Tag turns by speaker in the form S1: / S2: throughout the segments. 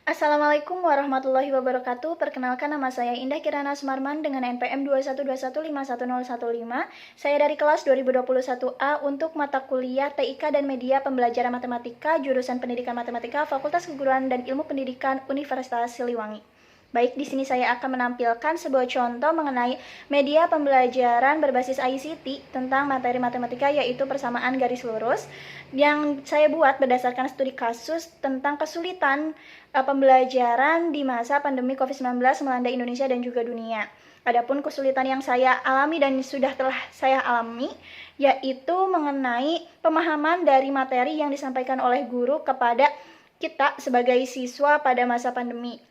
S1: Assalamualaikum warahmatullahi wabarakatuh. Perkenalkan, nama saya Indah Kirana Sumarman dengan NPM 212151015. Saya dari kelas 2021A untuk mata kuliah TIK dan Media Pembelajaran Matematika, jurusan Pendidikan Matematika, Fakultas Keguruan dan Ilmu Pendidikan Universitas Siliwangi. Baik, di sini saya akan menampilkan sebuah contoh mengenai media pembelajaran berbasis ICT tentang materi matematika, yaitu persamaan garis lurus, yang saya buat berdasarkan studi kasus tentang kesulitan pembelajaran di masa pandemi COVID-19 melanda Indonesia dan juga dunia. Adapun kesulitan yang saya alami dan telah saya alami, yaitu mengenai pemahaman dari materi yang disampaikan oleh guru kepada kita sebagai siswa pada masa pandemi.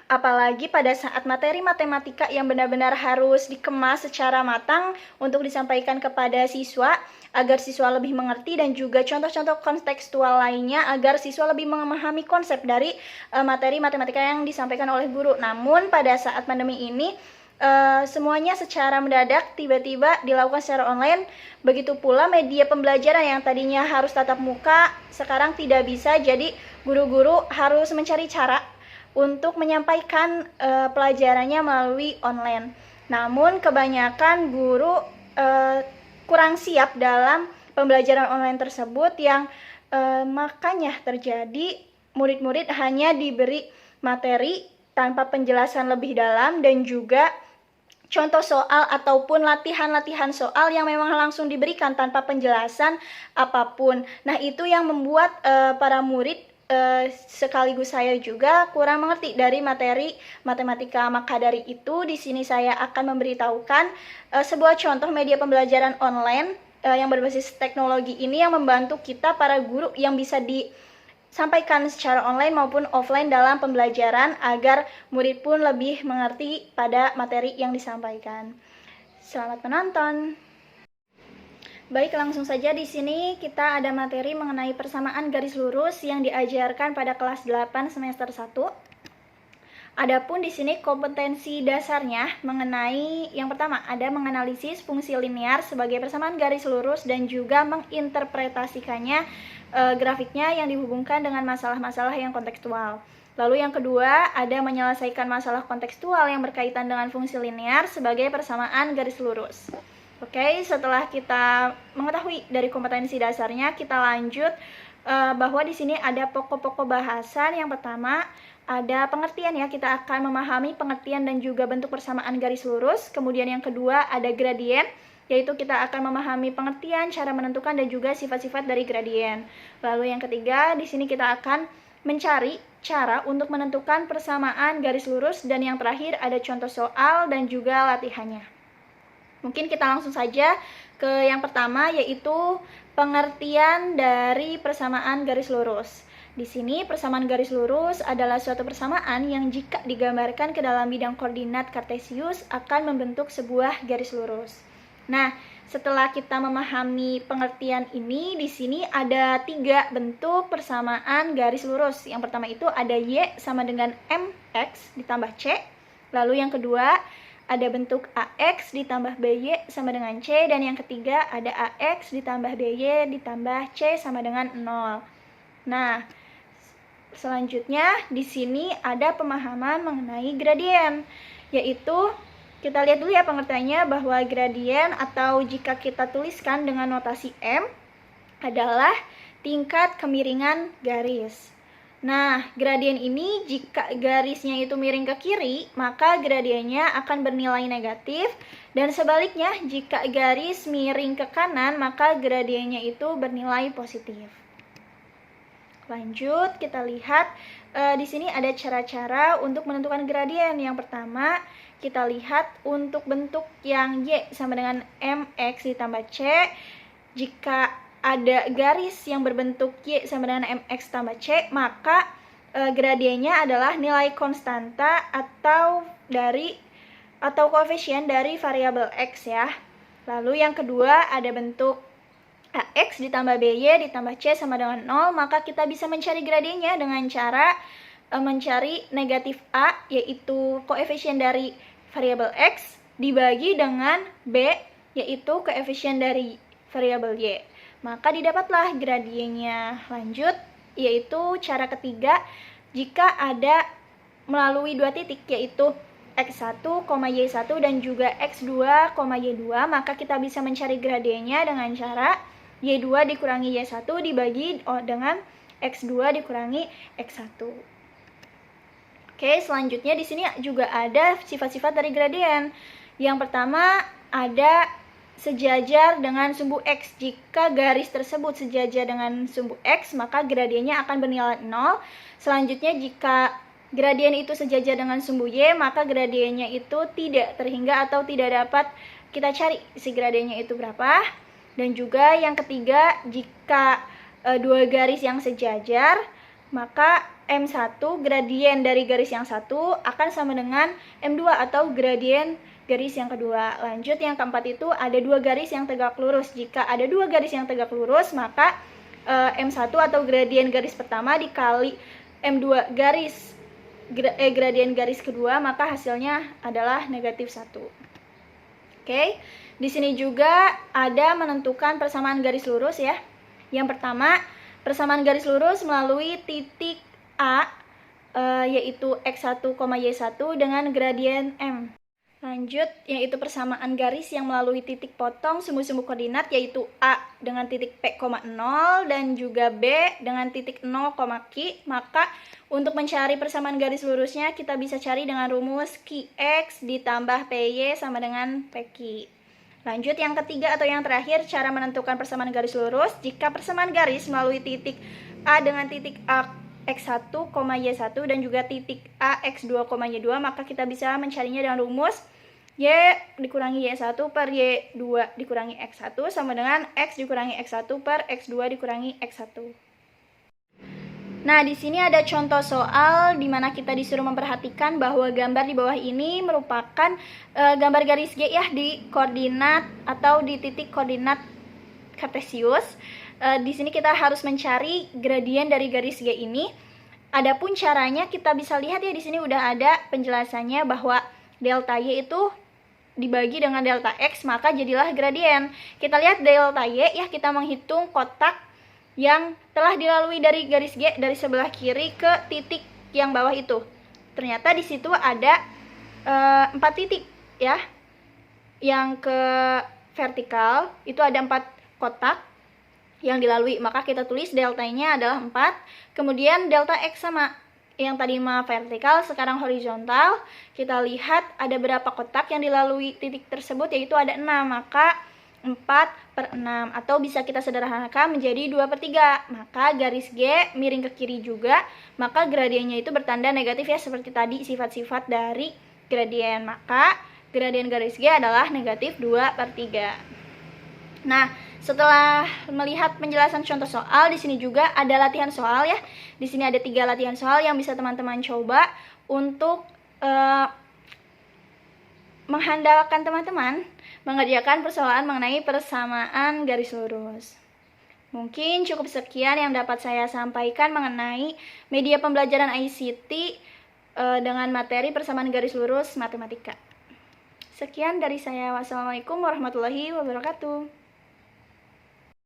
S1: Apalagi pada saat materi matematika yang benar-benar harus dikemas secara matang untuk disampaikan kepada siswa agar siswa lebih mengerti, dan juga contoh-contoh kontekstual lainnya agar siswa lebih memahami konsep dari materi matematika yang disampaikan oleh guru. Namun pada saat pandemi ini semuanya secara mendadak tiba-tiba dilakukan secara online. Begitu pula media pembelajaran yang tadinya harus tatap muka sekarang tidak bisa, jadi guru-guru harus mencari cara untuk menyampaikan pelajarannya melalui online. Namun kebanyakan guru kurang siap dalam pembelajaran online tersebut, yang makanya terjadi murid-murid hanya diberi materi tanpa penjelasan lebih dalam dan juga contoh soal ataupun latihan-latihan soal yang memang langsung diberikan tanpa penjelasan apapun. Nah, itu yang membuat para murid sekaligus saya juga kurang mengerti dari materi matematika. Maka dari itu di sini saya akan memberitahukan sebuah contoh media pembelajaran online yang berbasis teknologi ini yang membantu kita para guru yang bisa disampaikan secara online maupun offline dalam pembelajaran agar murid pun lebih mengerti pada materi yang disampaikan. Selamat menonton. Baik, langsung saja di sini kita ada materi mengenai persamaan garis lurus yang diajarkan pada kelas 8 semester 1. Adapun di sini kompetensi dasarnya mengenai yang pertama ada menganalisis fungsi linear sebagai persamaan garis lurus dan juga menginterpretasikannya grafiknya yang dihubungkan dengan masalah-masalah yang kontekstual. Lalu yang kedua ada menyelesaikan masalah kontekstual yang berkaitan dengan fungsi linear sebagai persamaan garis lurus. Oke, setelah kita mengetahui dari kompetensi dasarnya, kita lanjut bahwa di sini ada pokok-pokok bahasan. Yang pertama ada pengertian, ya, kita akan memahami pengertian dan juga bentuk persamaan garis lurus. Kemudian yang kedua ada gradien, yaitu kita akan memahami pengertian, cara menentukan dan juga sifat-sifat dari gradien. Lalu yang ketiga di sini kita akan mencari cara untuk menentukan persamaan garis lurus, dan yang terakhir ada contoh soal dan juga latihannya. Mungkin kita langsung saja ke yang pertama, yaitu pengertian dari persamaan garis lurus. Di sini persamaan garis lurus adalah suatu persamaan yang jika digambarkan ke dalam bidang koordinat kartesius akan membentuk sebuah garis lurus. Nah, setelah kita memahami pengertian ini, di sini ada 3 bentuk persamaan garis lurus. Yang pertama itu ada Y sama dengan MX ditambah C. Lalu yang kedua ada bentuk AX ditambah BY sama dengan C, dan yang ketiga ada AX ditambah BY ditambah C sama dengan 0. Nah, selanjutnya di sini ada pemahaman mengenai gradien, yaitu kita lihat dulu ya pengertiannya, bahwa gradien atau jika kita tuliskan dengan notasi M adalah tingkat kemiringan garis. Nah, gradien ini jika garisnya itu miring ke kiri, maka gradiennya akan bernilai negatif, dan sebaliknya jika garis miring ke kanan, maka gradiennya itu bernilai positif. Lanjut, kita lihat di sini ada cara-cara untuk menentukan gradien. Yang pertama, kita lihat untuk bentuk yang Y sama dengan MX ditambah C. Jika ada garis yang berbentuk Y sama dengan MX tambah C, maka gradiennya adalah nilai konstanta atau koefisien dari variabel X, ya. Lalu yang kedua ada bentuk AX ditambah BY ditambah C sama dengan 0, maka kita bisa mencari gradiennya dengan cara mencari negatif A, yaitu koefisien dari variabel X, dibagi dengan B, yaitu koefisien dari variabel Y. Maka didapatlah gradiennya. Lanjut, yaitu cara ketiga, jika ada melalui dua titik, yaitu X1, Y1 dan juga X2, Y2, maka kita bisa mencari gradiennya dengan cara Y2 dikurangi Y1 dibagi dengan X2 dikurangi X1. Oke, selanjutnya di sini juga ada sifat-sifat dari gradien. Yang pertama ada sejajar dengan sumbu X. Jika garis tersebut sejajar dengan sumbu X, maka gradiennya akan bernilai 0. Selanjutnya jika gradien itu sejajar dengan sumbu Y, maka gradiennya itu tidak terhingga atau tidak dapat kita cari si gradiennya itu berapa. Dan juga yang ketiga, jika dua garis yang sejajar, maka M1 gradien dari garis yang satu akan sama dengan M2 atau gradien garis yang kedua. Lanjut, yang keempat itu ada dua garis yang tegak lurus. Jika ada dua garis yang tegak lurus, maka M1 atau gradien garis pertama dikali M2 gradien garis kedua, maka hasilnya adalah negatif 1. Oke, di sini juga ada menentukan persamaan garis lurus ya. Yang pertama, persamaan garis lurus melalui titik A, yaitu X1, Y1 dengan gradien M. Lanjut, yaitu persamaan garis yang melalui titik potong sumbu-sumbu koordinat, yaitu A dengan titik P, 0 dan juga B dengan titik 0, Q. Maka untuk mencari persamaan garis lurusnya kita bisa cari dengan rumus QX ditambah PY sama dengan PQ. Lanjut, yang ketiga atau yang terakhir, cara menentukan persamaan garis lurus. Jika persamaan garis melalui titik A dengan titik A X1, Y1 dan juga titik A X2, Y2, maka kita bisa mencarinya dengan rumus Y dikurangi Y1 per Y2 dikurangi X1 sama dengan X dikurangi X1 per X2 dikurangi X1. Nah, di sini ada contoh soal di mana kita disuruh memperhatikan bahwa gambar di bawah ini merupakan gambar garis G ya di koordinat atau di titik koordinat kartesius. Di sini kita harus mencari gradien dari garis G ini. Adapun caranya kita bisa lihat ya, di sini udah ada penjelasannya bahwa delta Y itu dibagi dengan delta X, maka jadilah gradien. Kita lihat delta Y ya, kita menghitung kotak yang telah dilalui dari garis G dari sebelah kiri ke titik yang bawah itu. Ternyata di situ ada 4 titik ya. Yang ke vertikal itu ada 4 kotak yang dilalui, maka kita tulis deltanya adalah 4. Kemudian delta X sama yang tadi mah vertikal, sekarang horizontal. Kita lihat ada berapa kotak yang dilalui titik tersebut, yaitu ada 6, maka 4/6, atau bisa kita sederhanakan menjadi 2/3. Maka garis G miring ke kiri juga, maka gradiennya itu bertanda negatif ya, seperti tadi sifat-sifat dari gradien. Maka gradien garis G adalah negatif 2/3. Nah, setelah melihat penjelasan contoh soal, di sini juga ada latihan soal ya. Di sini ada 3 latihan soal yang bisa teman-teman coba untuk menghandalkan teman-teman mengerjakan persoalan mengenai persamaan garis lurus. Mungkin cukup sekian yang dapat saya sampaikan mengenai media pembelajaran ICT dengan materi persamaan garis lurus matematika. Sekian dari saya. Wassalamualaikum warahmatullahi wabarakatuh.